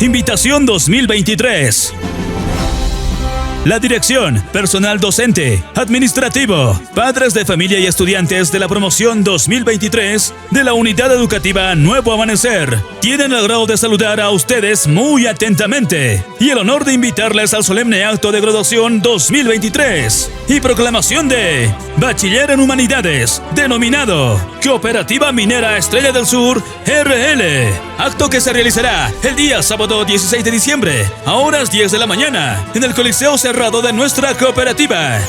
Invitación 2023. La dirección, personal docente, administrativo, padres de familia y estudiantes de la promoción 2023 de la Unidad Educativa Nuevo Amanecer tienen el agrado de saludar a ustedes muy atentamente y el honor de invitarles al solemne acto de graduación 2023 y proclamación de Bachiller en Humanidades, denominado Cooperativa Minera Estrella del Sur, RL. Acto que se realizará el día sábado 16 de diciembre, a horas 10 de la mañana, en el Coliseo Cerrado de nuestra cooperativa.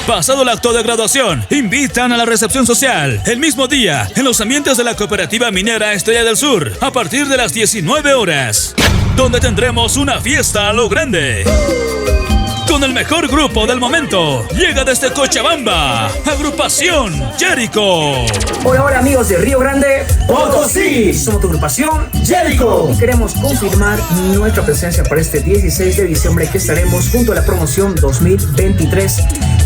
Pasado el acto de graduación, invitan a la recepción social el mismo día en los ambientes de la Cooperativa Minera Estrella del Sur a partir de las 19 horas, donde tendremos una fiesta a lo grande. Con el mejor grupo del momento, llega desde Cochabamba, Agrupación Jericho. Hola amigos de Río Grande, Potosí. Somos tu agrupación Jericho. Y queremos confirmar nuestra presencia para este 16 de diciembre que estaremos junto a la promoción 2023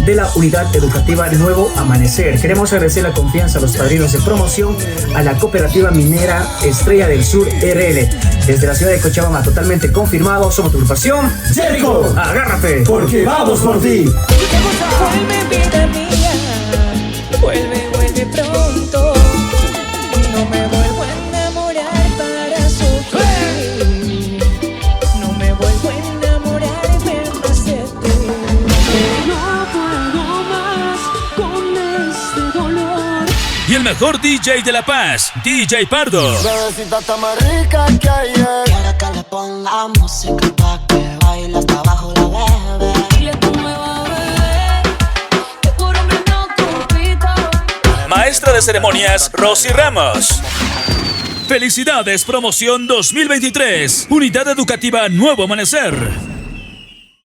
de la Unidad Educativa Nuevo Amanecer. Queremos agradecer la confianza a los padrinos de promoción, a la Cooperativa Minera Estrella del Sur, RL. Desde la ciudad de Cochabamba, totalmente confirmado, somos tu agrupación Jericho. Agárrate, porque vamos por ti. Vuelve vida mía, vuelve pronto. No me vuelvo a enamorar para sufrir. No me vuelvo a enamorar más de ti. No puedo más con este dolor. Y el mejor DJ de La Paz, DJ Pardo. Bebecita está más rica que ayer. Quiero que le ponga música pa' que baile hasta abajo la bebé. Dile tú me vas a beber, que por hombre no compito. Maestra de ceremonias, Rosy Ramos. Felicidades, promoción 2023, Unidad Educativa Nuevo Amanecer.